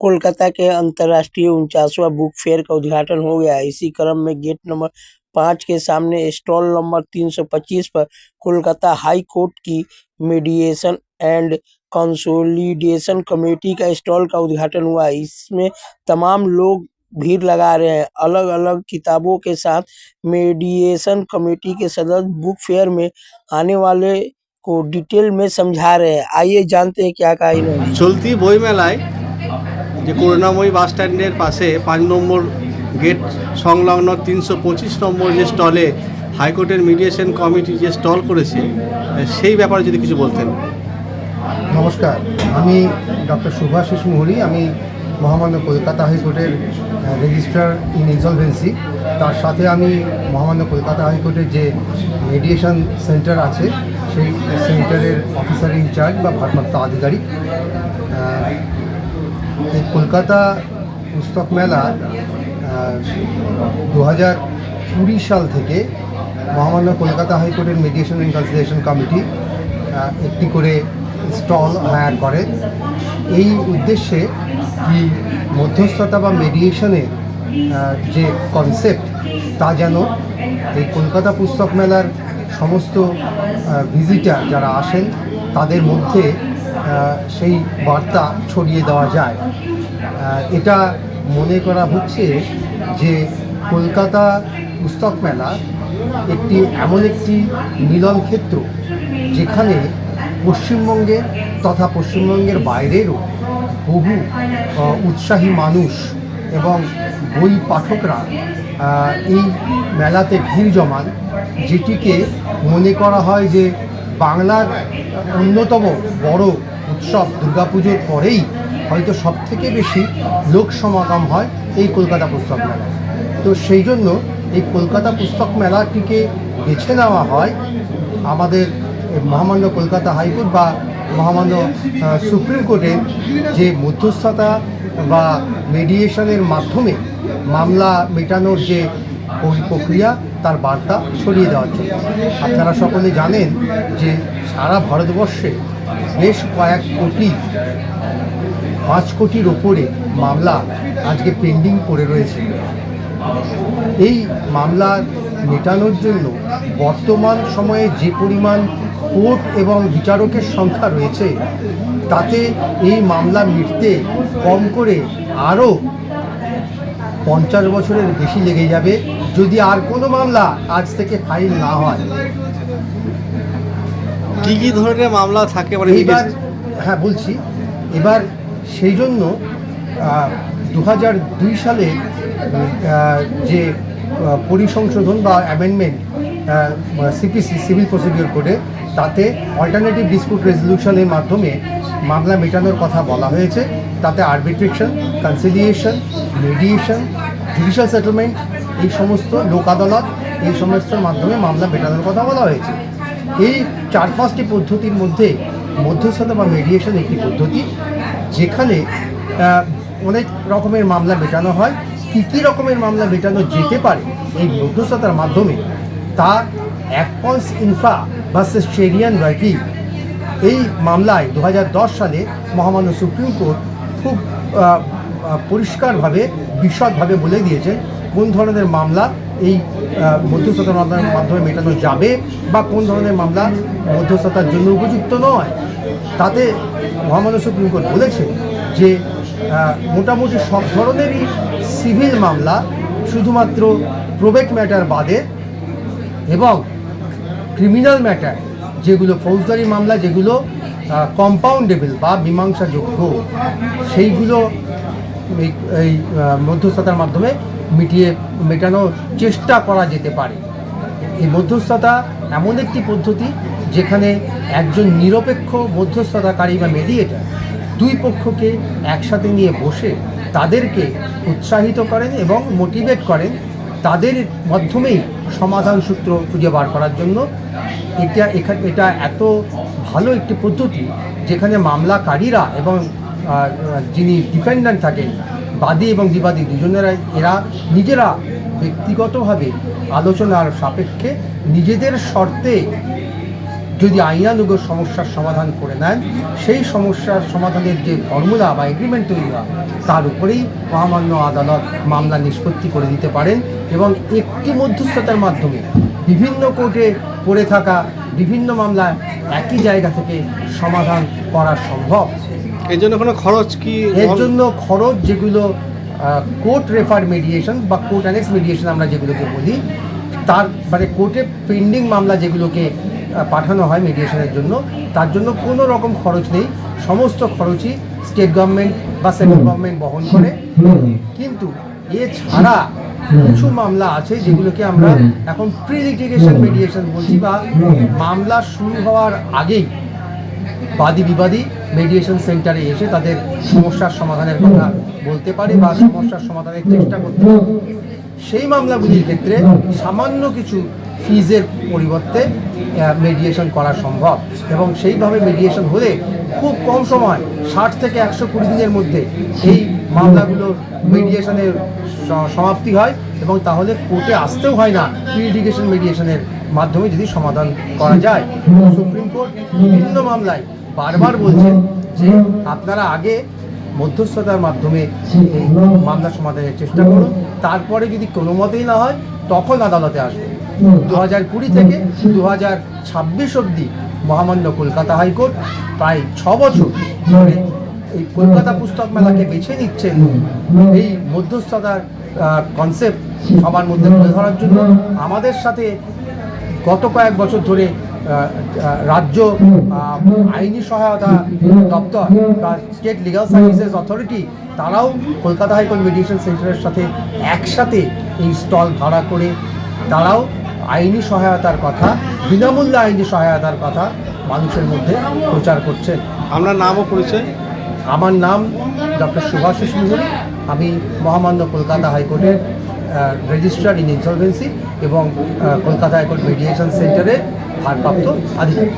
कोलकाता के अंतर्राष्ट्रीय 49वां book fair का उद्घाटन हो गया। इसी क्रम में गेट नंबर 5 के सामने स्टॉल नंबर 325 पर कोलकाता हाई कोर्ट की मीडिएशन एंड कंसोलिडेशन कमेटी का स्टॉल का उद्घाटन हुआ। इसमें तमाम लोग भीड़ लगा रहे हैं। अलग अलग किताबों के साथ मीडिएशन कमेटी के सदस्य बुक फेयर में आने वाले को डिटेल में समझा रहे हैं। आइए जानते हैं क्या कहा इन्होंने। চলতি বইমেলায় যে করুণাময়ী বাস স্ট্যান্ডের পাশে 5 নম্বর গেট সংলগ্ন 325 নম্বর যে স্টলে হাইকোর্টের মিডিয়েশন কমিটি যে স্টল করেছে সেই ব্যাপারে যদি কিছু বলতেন। নমস্কার, আমি ডক্টর শুভাশিস মুহুরী। আমি মহামান্য কলকাতা হাইকোর্টের রেজিস্ট্রার ইন ইনসলভেন্সি। তার সাথে আমি মহামান্য কলকাতা হাইকোর্টের যে মেডিয়েশন সেন্টার আছে সেই সেন্টারের অফিসার ইনচার্জ বা ভারপ্রাপ্ত আধিকারিক। এই কলকাতা পুস্তক মেলা 2020 সাল থেকে মহামান্য কলকাতা হাইকোর্টের মিডিয়েশন অ্যান্ড কনসিলিয়েশন কমিটি একটি করে স্টল হায়ার করে। এই উদ্দেশ্যে কি মধ্যস্থতা বা মেডিয়েশনের যে কনসেপ্ট তা যেন এই কলকাতা পুস্তক মেলার সমস্ত ভিজিটার যারা আসেন তাদের মধ্যে সেই বার্তা ছড়িয়ে দেওয়া যায়। এটা মনে করা হচ্ছে যে কলকাতা পুস্তক মেলা এমন একটি মিলন ক্ষেত্র যেখানে পশ্চিমবঙ্গে তথা পশ্চিমবঙ্গের বাইরেরও বহু উৎসাহী মানুষ এবং বই পাঠকরা এই মেলাতে ভিড় জমান, যেটিকে মনে করা হয় যে বাংলার অন্যতম বড় উৎসব দুর্গাপুজোর পরেই হয়তো সবথেকে বেশি লোক সমাগম হয় এই কলকাতা পুস্তক মেলায়। তো সেই জন্য এই কলকাতা পুস্তক মেলাটিকে বেছে নেওয়া হয় আমাদের মহামান্য কলকাতা হাইকোর্ট বা মহামান্য সুপ্রিম কোর্টের যে মধ্যস্থতা বা মেডিয়েশনের মাধ্যমে মামলা মেটানোর যে প্রক্রিয়া তার বার্তা ছড়িয়ে দেওয়ার জন্য। আপনারা সকলে জানেন যে সারা ভারতবর্ষে বেশ কয়েক কোটি 5 কোটির ওপরে মামলা আজকে পেন্ডিং পড়ে রয়েছে। এই মামলা মেটানোর জন্য বর্তমান সময়ে যে পরিমাণ কোর্ট এবং বিচারকের সংখ্যা রয়েছে তাতে এই মামলা মিটতে কম করে আরও 50 বছরের বেশি লেগে যাবে যদি আর কোনো মামলা আজ থেকে ফাইল না হয়। কি কি ধরনের মামলা থাকে এবার হ্যাঁ বলছি, এবার সেই জন্য 2002 সালে যে পরিসংশোধন বা অ্যামেন্ডমেন্ট সিপিসি সিভিল প্রসিডিওর কোডে তাতে অল্টারনেটিভ ডিসপিউট রেজলিউশনের মাধ্যমে মামলা মেটানোর কথা বলা হয়েছে। তাতে arbitration, conciliation, mediation, judicial settlement, এই সমস্ত লোক আদালত, এই সমস্তের মাধ্যমে মামলা মেটানোর কথা বলা হয়েছে। এই 4-5টি পদ্ধতির মধ্যে মধ্যস্থতা বা মেডিয়েশন একটি পদ্ধতি, যেখানে অনেক রকমের মামলা মেটানো হয়। কী রকমের মামলা মেটানো যেতে পারে এই মধ্যস্থতার মাধ্যমে তা অ্যাকপন্স ইনফ্রা ভার্সেস চেরিয়ান রাইকি এই মামলায় 2010 সালে মহামান্য সুপ্রিম কোর্ট খুব পরিষ্কারভাবে বিশদভাবে বলে দিয়েছেন কোন ধরনের মামলা এই মধ্যস্থতার মাধ্যমে মেটানো যাবে বা কোন ধরনের মামলা মধ্যস্থতার জন্য উপযুক্ত নয়। তাতে মহামান্য সুপ্রিম কোর্ট বলেছে যে মোটামুটি সব ধরনেরই সিভিল মামলা শুধুমাত্র প্রবেট ম্যাটার বাদে এবং ক্রিমিনাল ম্যাটার যেগুলো ফৌজদারি মামলা যেগুলো কম্পাউন্ডেবল বা মীমাংসাযোগ্য সেইগুলো এই মধ্যস্থতার মাধ্যমে মেটানোর চেষ্টা করা যেতে পারে। এই মধ্যস্থতা এমন একটি পদ্ধতি যেখানে একজন নিরপেক্ষ মধ্যস্থতাকারী বা মেডিয়েটর দুই পক্ষকে একসাথে নিয়ে বসে তাদেরকে উৎসাহিত করেন এবং মোটিভেট করেন তাদের মাধ্যমেই সমাধান সূত্র খুঁজে বার করার জন্য। এটা এত ভালো একটি পদ্ধতি যেখানে মামলাকারীরা এবং যিনি ডিফেন্ডেন্ট থাকেন বাদী এবং বিবাদী এরা নিজেরা ব্যক্তিগতভাবে আলোচনার সাপেক্ষে নিজেদের শর্তে যদি আইনানুগ সমস্যার সমাধান করে নেন সেই সমস্যার সমাধানের যে ফর্মুলা বা এগ্রিমেন্ট তৈরি হয় তার উপরেই মহামান্য আদালত মামলা নিষ্পত্তি করে দিতে পারেন এবং একটি মধ্যস্থতার মাধ্যমে বিভিন্ন কোর্টে পড়ে থাকা বিভিন্ন মামলা একই জায়গা থেকে সমাধান করা সম্ভব। এর জন্য কোনো খরচ কি? এর জন্য খরচ যেগুলো কোর্ট রেফার মিডিয়েশন বা কোর্ট অ্যানেক্স মিডিয়েশন আমরা যেগুলোকে বলি, তার মানে কোর্টে পেন্ডিং মামলা যেগুলোকে পাঠানো হয় মিডিয়েশনের জন্য, তার জন্য কোনো রকম খরচ নেই। সমস্ত খরচই স্টেট গভর্নমেন্ট বা সেন্ট্রাল গভর্নমেন্ট বহন করে। কিন্তু এছাড়া কিছু মামলা আছে যেগুলোকে আমরা এখন প্রি লিটিগেশন মিডিয়েশন বলছি, বা মামলা শুরু হওয়ার আগেই বাদী বিবাদী মিডিয়েশন সেন্টারে এসে তাদের সমস্যার সমাধানের কথা বলতে পারে বা সমস্যার সমাধানের চেষ্টা করতে পারে। সেই মামলাগুলির ক্ষেত্রে সামান্য কিছু ফিজের পরিবর্তে মিডিয়েশন করা সম্ভব এবং সেইভাবে মিডিয়েশন হলে খুব কম সময় 60 থেকে 120 দিনের মধ্যে এই মামলাগুলোর মিডিয়েশনের সমাপ্তি হয় এবং তাহলে কোর্টে আসতেও হয় না প্রি লিটিগেশন মিডিয়েশনের মাধ্যমে যদি সমাধান করা যায়। সুপ্রিম কোর্ট বিভিন্ন মামলায় বারবার বলছেন যে আপনারা আগে মধ্যস্থতার মাধ্যমে এই মামলা সমাধানের চেষ্টা করুন, তারপরে যদি কোনো মতেই না হয় তখন আদালতে আসবে। 2020 থেকে 2026 অবধি মহামান্য কলকাতা হাইকোর্ট প্রায় 6 বছর ধরে এই কলকাতা পুস্তক মেলাকে বেছে নিচ্ছেন এই মধ্যস্থতার কনসেপ্ট সবার মধ্যে তুলে ধরার জন্য। আমাদের সাথে গত কয়েক বছর ধরে রাজ্য আইনি সহায়তা দপ্তর বা স্টেট লিগাল সার্ভিসেস অথরিটি, তারাও কলকাতা হাইকোর্ট মিডিয়েশন সেন্টারের সাথে একসাথে এই স্টল ভাড়া করে তারাও আইনি সহায়তার কথা, বিনামূল্যে আইনি সহায়তার কথা মানুষের মধ্যে প্রচার করছেন। আপনার নামও পরিচয়? আমার নাম ডক্টর শুভাশিস মুহুরী। আমি মহামান্য কলকাতা হাইকোর্টের রেজিস্ট্রার ইন ইনসলভেন্সি এবং কলকাতা হাইকোর্ট মিডিয়েশন সেন্টারের ভারপ্রাপ্ত আধিকারিক।